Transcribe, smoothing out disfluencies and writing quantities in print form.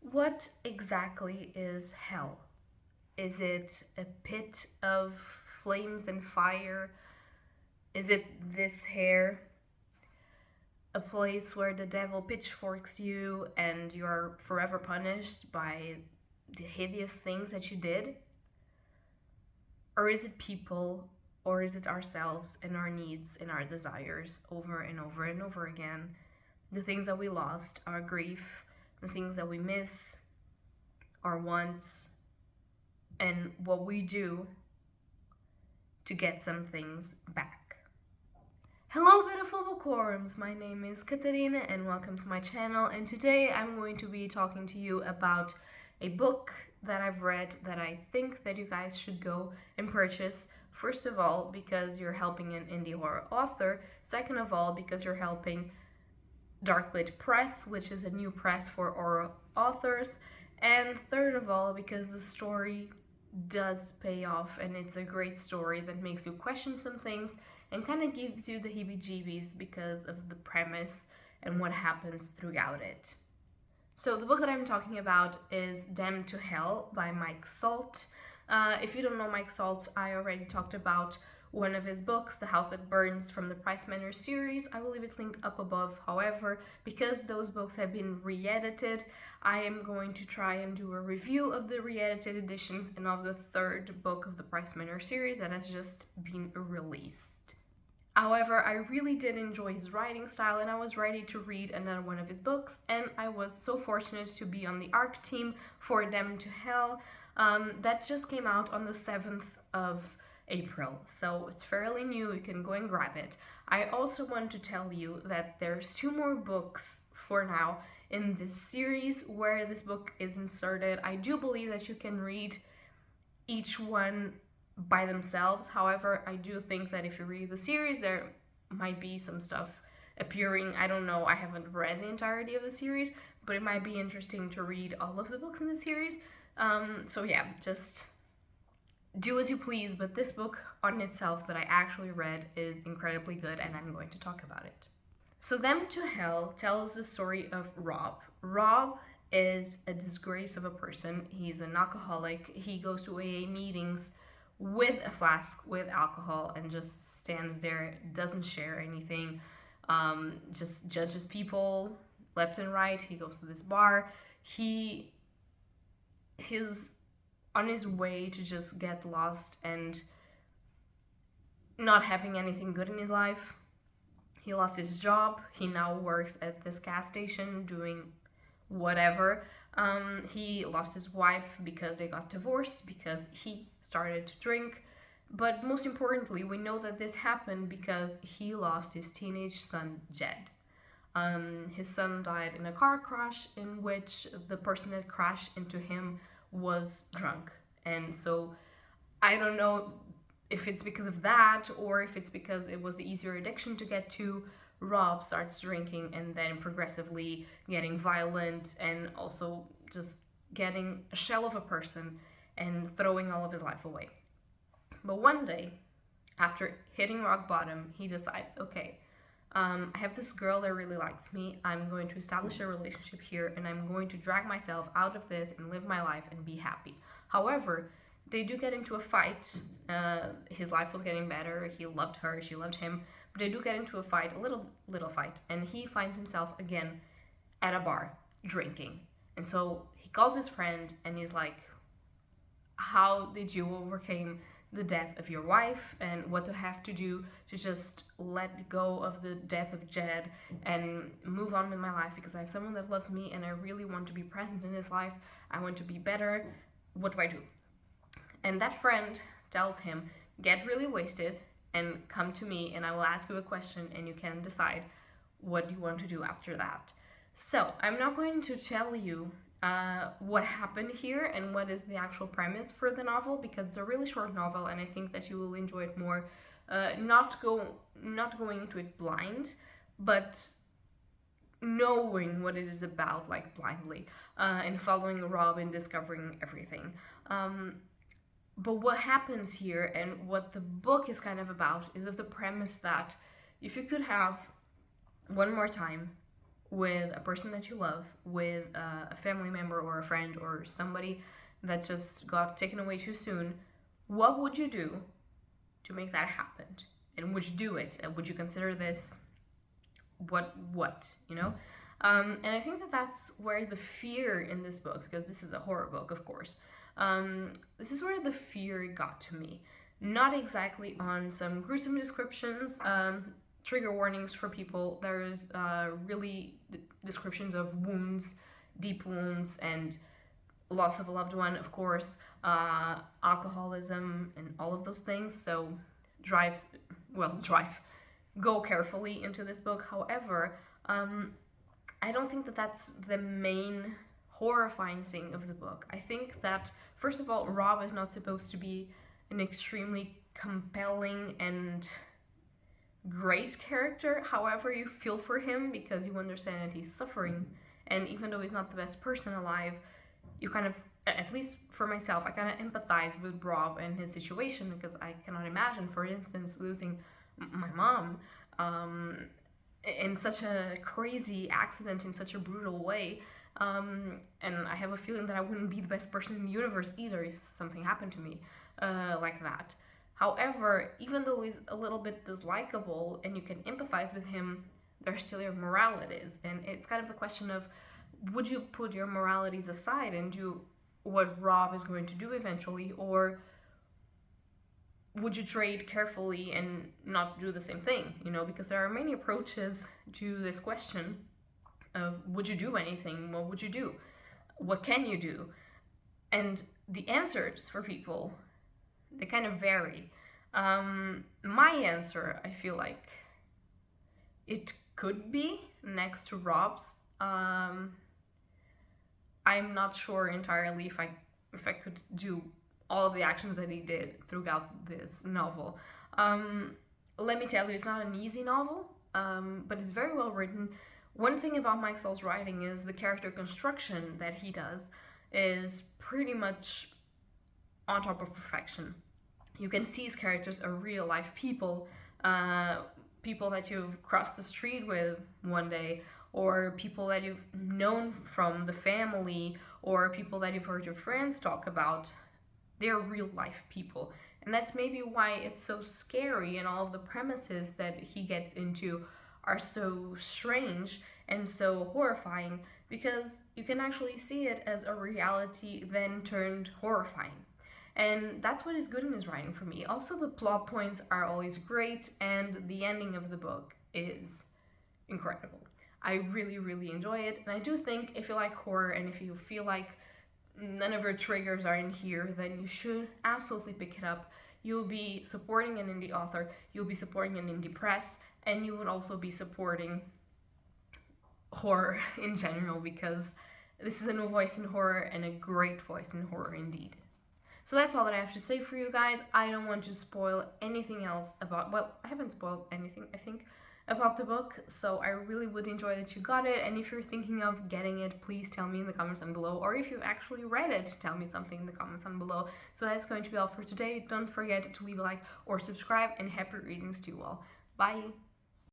What exactly is hell? Is it a pit of flames and fire? Is it this hair? A place where the devil pitchforks you and you're forever punished by the hideous things that you did? Or is it people? Or is it ourselves and our needs and our desires over and over and over again? The things that we lost, our grief, the things that we miss, our wants, and what we do to get some things back. Hello beautiful bookworms, my name is Katarina and welcome to my channel, and today I'm going to be talking to you about a book that I've read that I think that you guys should go and purchase. First of all, because you're helping an indie horror author. Second of all, because you're helping Darklit Press, which is a new press for horror authors. And third of all, because the story does pay off and it's a great story that makes you question some things and kind of gives you the heebie-jeebies because of the premise and what happens throughout it. So the book that I'm talking about is Damned to Hell by Mike Salt. If you don't know Mike Salt, I already talked about one of his books, The House That Burns, from the Price Manor series. I will leave it linked up above. However, because those books have been re-edited, I am going to try and do a review of the re-edited editions and of the third book of the Price Manor series that has just been released. However, I really did enjoy his writing style and I was ready to read another one of his books, and I was so fortunate to be on the ARC team for Damned to Hell. That just came out on the 7th of April, so it's fairly new. You can go and grab it. I also want to tell you that there's 2 more books for now in this series where this book is inserted. I do believe that you can read each one by themselves. However, I do think that if you read the series, there might be some stuff appearing. I don't know, I haven't read the entirety of the series, but it might be interesting to read all of the books in the series. So yeah, just do as you please, but this book on itself that I actually read is incredibly good and I'm going to talk about it. So Damned to Hell tells the story of Rob. Rob is a disgrace of a person. He's an alcoholic. He goes to AA meetings with a flask with alcohol and just stands there, doesn't share anything, just judges people left and right. He goes to this bar. He's on his way to just get lost and not having anything good in his life. He lost his job. He now works at this gas station doing whatever. He lost his wife because they got divorced because he started to drink. But most importantly, we know that this happened because he lost his teenage son, Jed. His son died in a car crash in which the person that crashed into him was drunk. And so I don't know if it's because of that or if it's because it was the easier addiction to get to. Rob starts drinking and then progressively getting violent and also just getting a shell of a person and throwing all of his life away. But one day, after hitting rock bottom, he decides, okay, I have this girl that really likes me. I'm going to establish a relationship here and I'm going to drag myself out of this and live my life and be happy. However, they do get into a fight. His life was getting better. He loved her. She loved him. But they do get into a fight, a little fight. And he finds himself again at a bar drinking. And so he calls his friend and he's like, how did you overcome the death of your wife and what do I have to do to just let go of the death of Jed and move on with my life, because I have someone that loves me and I really want to be present in his life. I want to be better. What do I do? And that friend tells him, get really wasted and come to me and I will ask you a question and you can decide what you want to do after that. So I'm not going to tell you what happened here and what is the actual premise for the novel, because it's a really short novel and I think that you will enjoy it more not going into it blind, but knowing what it is about, like blindly, and following Rob and discovering everything. But what happens here and what the book is kind of about is of the premise that if you could have one more time, with a person that you love, with a family member or a friend or somebody that just got taken away too soon, what would you do to make that happen? And would you do it? Would you consider this what, you know? And I think that that's where the fear in this book, because this is a horror book, of course, this is where the fear got to me. Not exactly on some gruesome descriptions, trigger warnings for people. There's really descriptions of wounds, deep wounds, and loss of a loved one, of course, alcoholism, and all of those things. So drive, go carefully into this book. However, I don't think that that's the main horrifying thing of the book. I think that, first of all, Rob is not supposed to be an extremely compelling and great character. However, you feel for him because you understand that he's suffering, and even though he's not the best person alive, you kind of, at least for myself, I kind of empathize with Rob and his situation, because I cannot imagine, for instance, losing my mom in such a crazy accident, in such a brutal way. And I have a feeling that I wouldn't be the best person in the universe either if something happened to me like that. However, even though he's a little bit dislikable and you can empathize with him, there's still your moralities. And it's kind of the question of, would you put your moralities aside and do what Rob is going to do eventually, or would you trade carefully and not do the same thing? You know, because there are many approaches to this question of, would you do anything? What would you do? What can you do? And the answers for people, they kind of vary. My answer, I feel like it could be next to Rob's. I'm not sure entirely if I could do all of the actions that he did throughout this novel. Let me tell you, it's not an easy novel, but it's very well written. One thing about Mike Saul's writing is the character construction that he does is pretty much on top of perfection. You can see his characters are real life people, people that you've crossed the street with one day, or people that you've known from the family, or people that you've heard your friends talk about. They're real life people. And that's maybe why it's so scary, and all of the premises that he gets into are so strange and so horrifying, because you can actually see it as a reality then turned horrifying. And that's what is good in his writing for me. Also, the plot points are always great, and the ending of the book is incredible. I really, really enjoy it. And I do think if you like horror and if you feel like none of your triggers are in here, then you should absolutely pick it up. You'll be supporting an indie author, you'll be supporting an indie press, and you would also be supporting horror in general, because this is a new voice in horror, and a great voice in horror indeed. So that's all that I have to say for you guys. I don't want to spoil anything else about, well, I haven't spoiled anything, I think, about the book, so I really would enjoy that you got it. And if you're thinking of getting it, please tell me in the comments down below, or if you've actually read it, tell me something in the comments down below. So that's going to be all for today. Don't forget to leave a like or subscribe, and happy readings to you all. Bye!